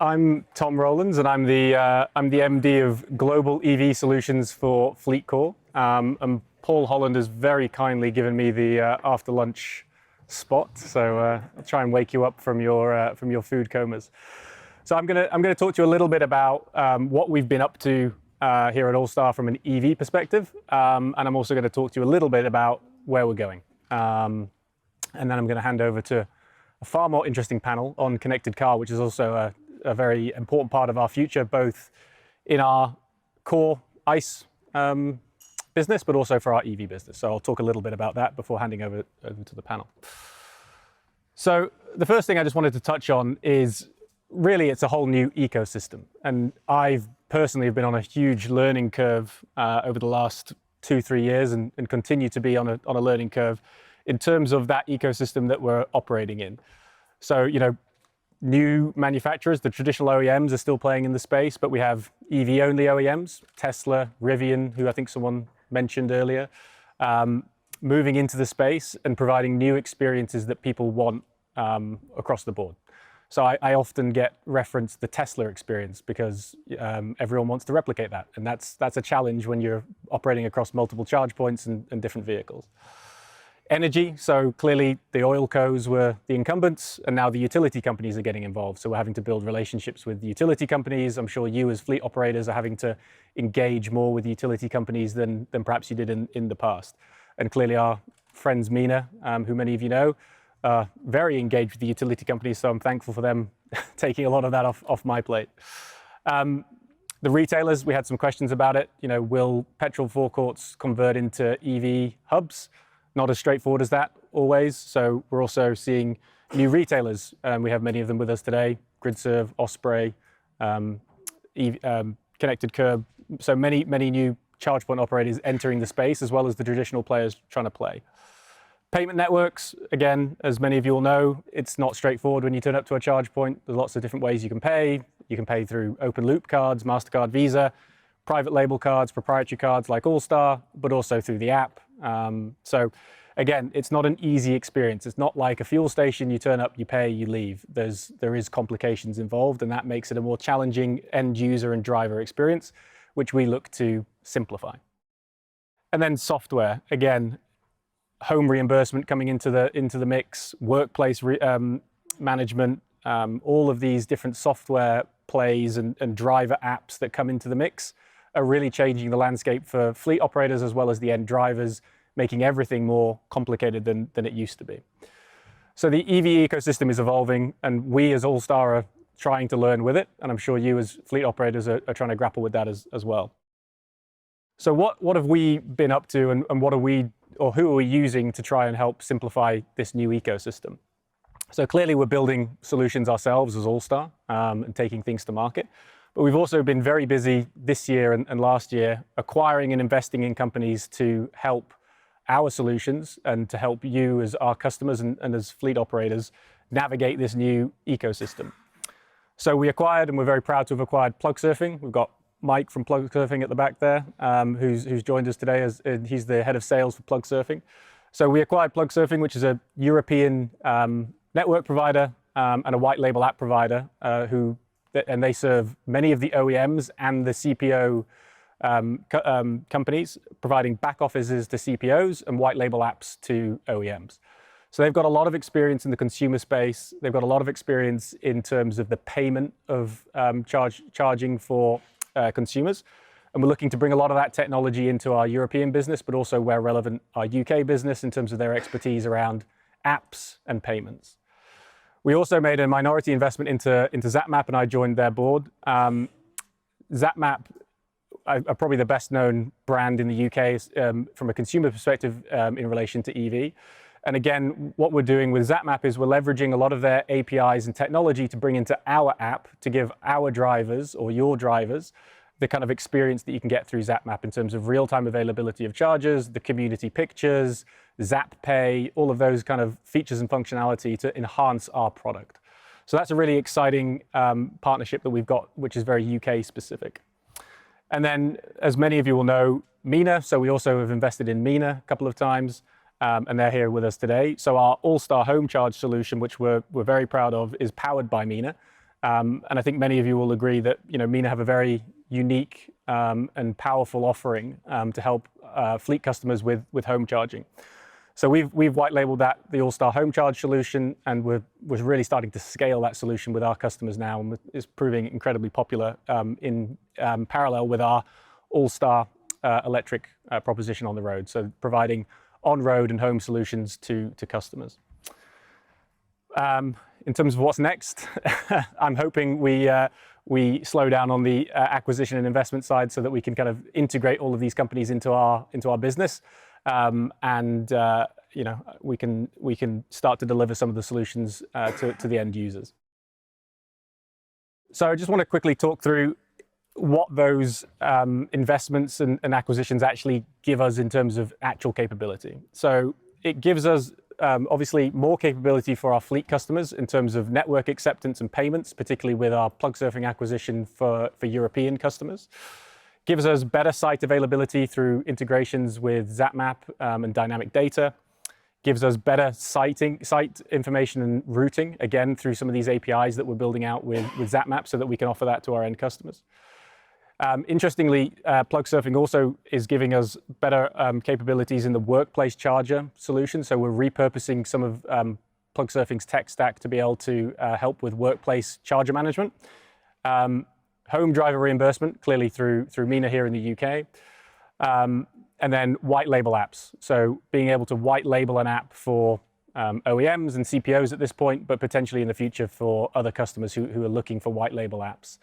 I'm Tom Rowlands, and I'm the MD of Global EV Solutions for FLEETCOR. And Paul Holland has very kindly given me the after lunch spot, so I'll try and wake you up from your food comas. So I'm gonna talk to you a little bit about what we've been up to here at Allstar from an EV perspective, and I'm also going to talk to you a little bit about where we're going. And then I'm going to hand over to a far more interesting panel on connected car, which is also a very important part of our future, both in our core ICE business, but also for our EV business. So I'll talk a little bit about that before handing over to the panel. So the first thing I just wanted to touch on is really it's a whole new ecosystem. And I've personally been on a huge learning curve over the last 2-3 years and continue to be on a learning curve in terms of that ecosystem that we're operating in. So, new manufacturers, the traditional OEMs are still playing in the space, but we have EV-only OEMs, Tesla, Rivian, who I think someone mentioned earlier, moving into the space and providing new experiences that people want across the board. So I often get referenced the Tesla experience because everyone wants to replicate that. And that's a challenge when you're operating across multiple charge points and different vehicles. Energy, so clearly the oil cos were the incumbents, and now the utility companies are getting involved. So we're having to build relationships with the utility companies. I'm sure you as fleet operators are having to engage more with utility companies than perhaps you did in the past. And clearly our friends Mina, who many of you know, are very engaged with the utility companies, so I'm thankful for them taking a lot of that off my plate. The retailers, we had some questions about it. Will petrol forecourts convert into EV hubs? Not as straightforward as that always. So we're also seeing new retailers. We have many of them with us today: GridServe, Osprey, Connected Curb. So many new charge point operators entering the space, as well as the traditional players trying to play. Payment networks, again, as many of you will know, it's not straightforward when you turn up to a charge point. There's lots of different ways you can pay. You can pay through open loop cards, MasterCard, Visa, private label cards, proprietary cards like Allstar, but also through the app. So again, it's not an easy experience. It's not like a fuel station. You turn up, you pay, you leave. There is complications involved, and that makes it a more challenging end user and driver experience, which we look to simplify. And then software, again, home reimbursement coming into the mix, workplace management, all of these different software plays and driver apps that come into the mix are really changing the landscape for fleet operators as well as the end drivers, making everything more complicated than it used to be. So the EV ecosystem is evolving, and we as Allstar are trying to learn with it, and I'm sure you as fleet operators are trying to grapple with that as well. So what have we been up to, and who are we using to try and help simplify this new ecosystem? So clearly we're building solutions ourselves as Allstar and taking things to market. But we've also been very busy this year and last year acquiring and investing in companies to help our solutions and to help you as our customers and as fleet operators navigate this new ecosystem. So we acquired, and we're very proud to have acquired Plugsurfing. We've got Mike from Plugsurfing at the back there, who's joined us today. He's the head of sales for Plugsurfing. So we acquired Plugsurfing, which is a European network provider and a white label app provider and they serve many of the OEMs and the CPO companies, providing back offices to CPOs and white label apps to OEMs. So they've got a lot of experience in the consumer space. They've got a lot of experience in terms of the payment of charging for consumers. And we're looking to bring a lot of that technology into our European business, but also where relevant, our UK business in terms of their expertise around apps and payments. We also made a minority investment into ZapMap, and I joined their board. ZapMap are probably the best known brand in the UK from a consumer perspective in relation to EV. And again, what we're doing with ZapMap is we're leveraging a lot of their APIs and technology to bring into our app to give our drivers or your drivers the kind of experience that you can get through ZapMap in terms of real-time availability of chargers, the community pictures, Zap Pay, all of those kind of features and functionality to enhance our product. So that's a really exciting partnership that we've got, which is very UK specific. And then, as many of you will know, Mina. So we also have invested in Mina a couple of times. and they're here with us today. So our Allstar home charge solution, which we're very proud of, is powered by Mina. And I think many of you will agree that MENA have a very unique and powerful offering to help fleet customers with home charging. So we've white labeled that, the Allstar home charge solution, and we're really starting to scale that solution with our customers now, and it's proving incredibly popular in parallel with our Allstar electric proposition on the road. So providing on-road and home solutions to customers. In terms of what's next, I'm hoping we slow down on the acquisition and investment side so that we can kind of integrate all of these companies into our business, and we can start to deliver some of the solutions to the end users. So I just want to quickly talk through what those investments and acquisitions actually give us in terms of actual capability. So it gives us obviously more capability for our fleet customers in terms of network acceptance and payments, particularly with our Plugsurfing acquisition for European customers. Gives us better site availability through integrations with ZapMap and dynamic data. Gives us better site information and routing, again, through some of these APIs that we're building out with ZapMap so that we can offer that to our end customers. Interestingly, Plugsurfing also is giving us better capabilities in the workplace charger solution. So we're repurposing some of Plugsurfing's tech stack to be able to help with workplace charger management. Home driver reimbursement, clearly through MENA here in the UK. And then white label apps. So being able to white label an app for OEMs and CPOs at this point, but potentially in the future for other customers who are looking for white label apps.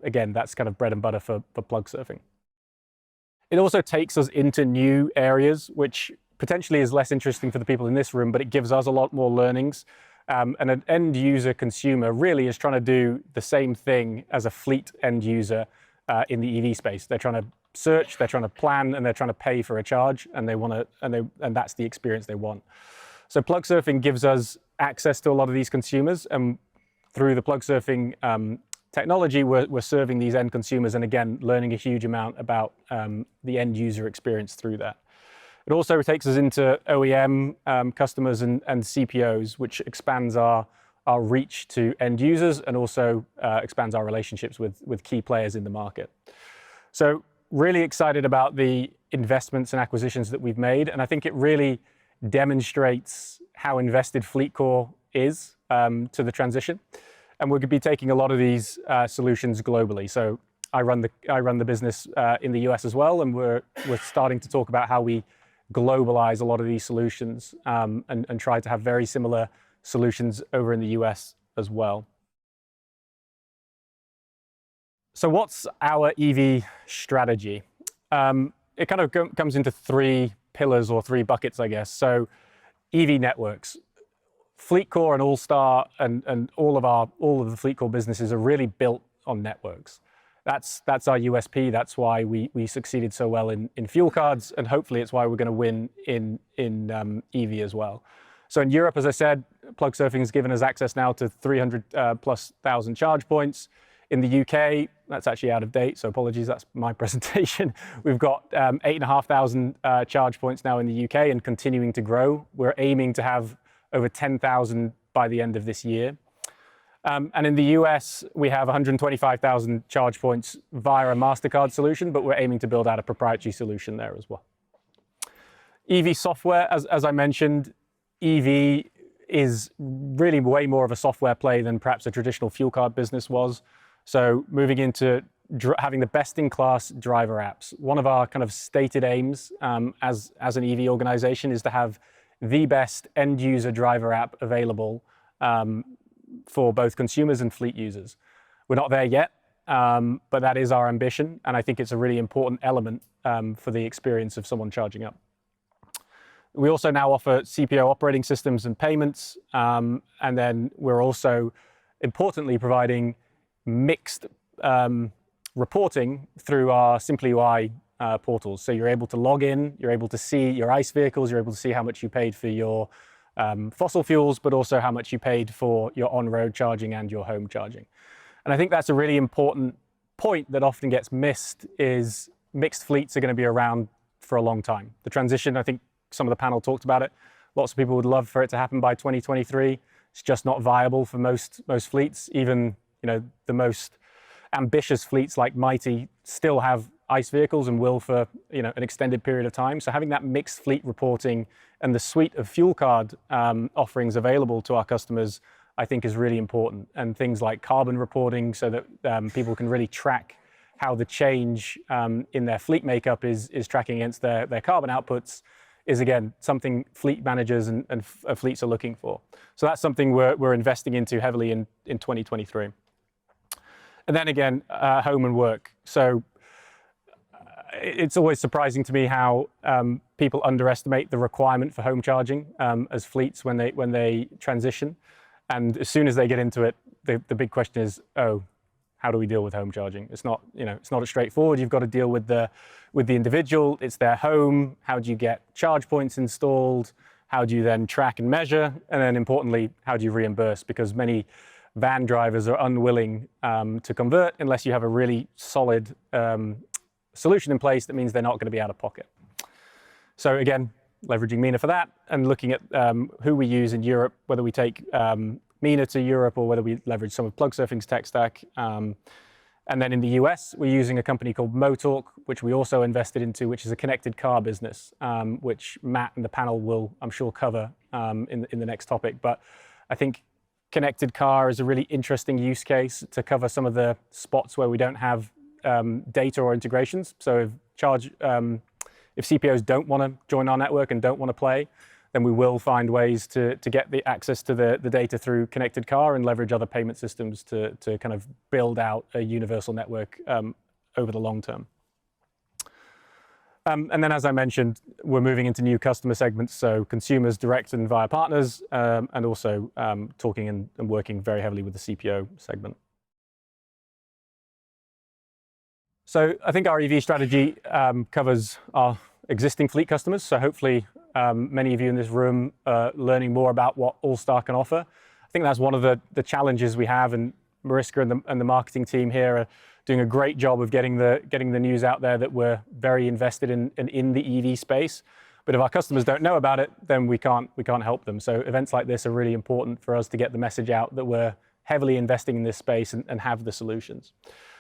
Again, that's kind of bread and butter for Plugsurfing. It also takes us into new areas, which potentially is less interesting for the people in this room, but it gives us a lot more learnings. And an end user consumer really is trying to do the same thing as a fleet end user in the EV space. They're trying to search, they're trying to plan, and they're trying to pay for a charge, and that's the experience they want. So Plugsurfing gives us access to a lot of these consumers, and through the Plugsurfing technology, we're serving these end consumers, and again, learning a huge amount about the end user experience through that. It also takes us into OEM customers and CPOs, which expands our reach to end users and also expands our relationships with key players in the market. So really excited about the investments and acquisitions that we've made, and I think it really demonstrates how invested FLEETCOR is to the transition. And we're going to be taking a lot of these solutions globally. So I run the business in the US as well, and we're starting to talk about how we globalize a lot of these solutions and try to have very similar solutions over in the US as well. So what's our EV strategy? It kind of comes into three pillars or three buckets, I guess. So EV networks. FLEETCOR and Allstar and all of the FLEETCOR businesses are really built on networks. That's our USP. That's why we succeeded so well in fuel cards, and hopefully it's why we're going to win in EV as well. So in Europe, as I said, Plugsurfing has given us access now to 300,000+ charge points. In the UK, that's actually out of date, so apologies, that's my presentation. We've got 8,500 charge points now in the UK and continuing to grow. We're aiming to have over 10,000 by the end of this year. And in the US, we have 125,000 charge points via a MasterCard solution, but we're aiming to build out a proprietary solution there as well. EV software, as I mentioned, EV is really way more of a software play than perhaps a traditional fuel card business was. So moving into having the best-in-class driver apps. One of our kind of stated aims as an EV organization is to have the best end-user driver app available for both consumers and fleet users. We're not there yet, but that is our ambition, and I think it's a really important element for the experience of someone charging up. We also now offer CPO operating systems and payments, and then we're also importantly providing mixed reporting through our SimplyUI portals. So you're able to log in, you're able to see your ICE vehicles, you're able to see how much you paid for your fossil fuels, but also how much you paid for your on-road charging and your home charging. And I think that's a really important point that often gets missed, is mixed fleets are going to be around for a long time. The transition, I think some of the panel talked about it, lots of people would love for it to happen by 2023. It's just not viable for most fleets. Even the most ambitious fleets like Mighty still have ICE vehicles and will for an extended period of time. So having that mixed fleet reporting and the suite of fuel card offerings available to our customers, I think, is really important. And things like carbon reporting, so that people can really track how the change in their fleet makeup is tracking against their carbon outputs, is again something fleet managers and fleets are looking for. So that's something we're investing into heavily in 2023. And then again, home and work. So it's always surprising to me how people underestimate the requirement for home charging as fleets when they transition. And as soon as they get into it, the big question is, oh, how do we deal with home charging? It's not, it's not as straightforward. You've got to deal with the individual. It's their home. How do you get charge points installed? How do you then track and measure? And then importantly, how do you reimburse? Because many van drivers are unwilling to convert unless you have a really solid solution in place that means they're not going to be out of pocket. So again, leveraging MENA for that and looking at who we use in Europe, whether we take MENA to Europe or whether we leverage some of Plugsurfing's tech stack. And then in the US, we're using a company called Motalk, which we also invested into, which is a connected car business, which Matt and the panel will, I'm sure, cover in the next topic. But I think connected car is a really interesting use case to cover some of the spots where we don't have data or integrations. So if CPOs don't want to join our network and don't want to play, then we will find ways to get the access to the data through connected car and leverage other payment systems to kind of build out a universal network over the long term. And then, as I mentioned, we're moving into new customer segments, so consumers direct and via partners, and also talking and working very heavily with the CPO segment. So I think our EV strategy covers our existing fleet customers. So hopefully many of you in this room are learning more about what Allstar can offer. I think that's one of the challenges we have, and Mariska and the marketing team here are doing a great job of getting the news out there that we're very invested in the EV space. But if our customers don't know about it, then we can't help them. So events like this are really important for us to get the message out that we're heavily investing in this space and have the solutions.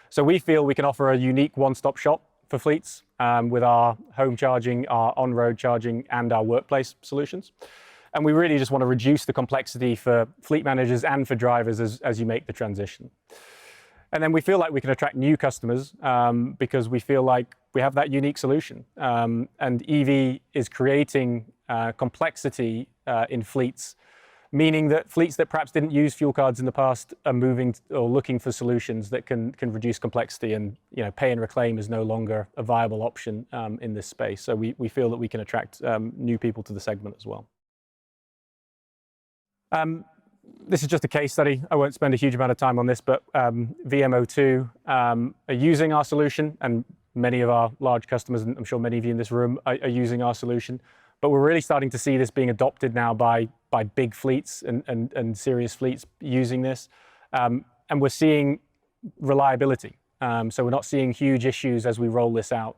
So we feel we can offer a unique one-stop shop for fleets with our home charging, our on-road charging, and our workplace solutions. And we really just want to reduce the complexity for fleet managers and for drivers as you make the transition. And then we feel like we can attract new customers because we feel like we have that unique solution. And EV is creating complexity in fleets, meaning that fleets that perhaps didn't use fuel cards in the past are moving or looking for solutions that can reduce complexity, and pay and reclaim is no longer a viable option in this space. So we feel that we can attract new people to the segment as well. This is just a case study. I won't spend a huge amount of time on this, but VMO2 are using our solution, and many of our large customers, and I'm sure many of you in this room are using our solution. But we're really starting to see this being adopted now by big fleets and serious fleets using this. And we're seeing reliability. So we're not seeing huge issues as we roll this out,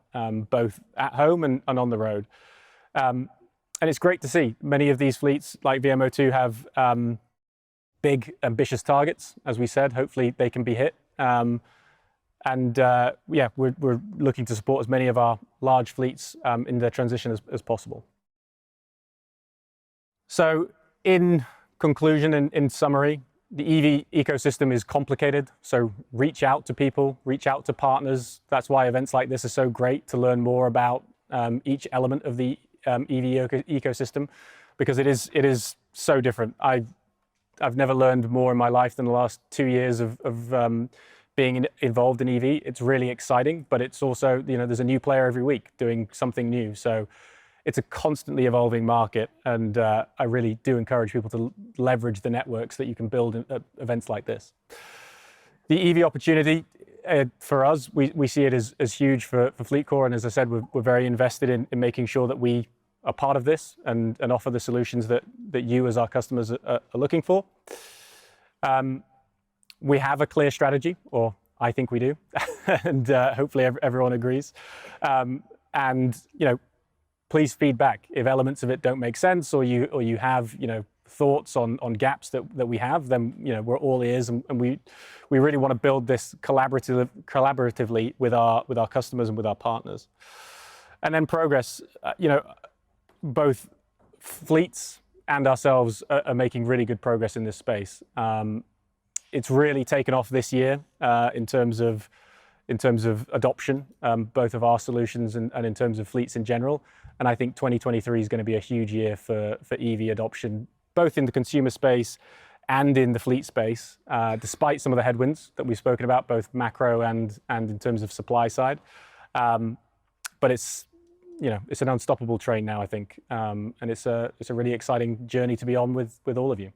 both at home and on the road. And it's great to see many of these fleets, like VMO2, have big, ambitious targets. As we said, hopefully they can be hit. Yeah, we're looking to support as many of our large fleets in their transition as possible. So in conclusion and in summary, the EV ecosystem is complicated. So reach out to people, reach out to partners. That's why events like this are so great, to learn more about each element of the EV ecosystem, because it is so different. I've never learned more in my life than the last 2 years of being involved in EV. It's really exciting, but it's also, there's a new player every week doing something new. So it's a constantly evolving market, and I really do encourage people to leverage the networks that you can build at events like this. The EV opportunity, for us, we see it as huge for FLEETCOR, and as I said, we're very invested in making sure that we are part of this and offer the solutions that you as our customers are looking for. We have a clear strategy, or I think we do, and hopefully everyone agrees. And please feedback if elements of it don't make sense, or you have thoughts on gaps that we have, then we're all ears, and we really want to build this collaboratively with our customers and with our partners. And then progress, both fleets and ourselves are making really good progress in this space. It's really taken off this year in terms of adoption, both of our solutions and in terms of fleets in general. And I think 2023 is going to be a huge year for EV adoption, both in the consumer space and in the fleet space, despite some of the headwinds that we've spoken about, both macro and in terms of supply side. But it's an unstoppable train now, I think, and it's a really exciting journey to be on with all of you.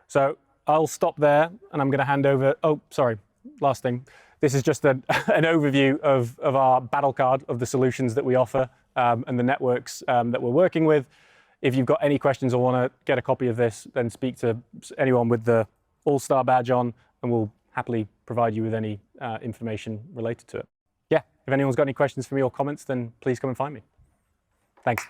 So I'll stop there, and I'm going to hand over. Oh, sorry, last thing. This is just an overview of our battle card of the solutions that we offer and the networks that we're working with. If you've got any questions or want to get a copy of this, then speak to anyone with the Allstar badge on, and we'll happily provide you with any information related to it. Yeah, if anyone's got any questions for me or comments, then please come and find me. Thanks.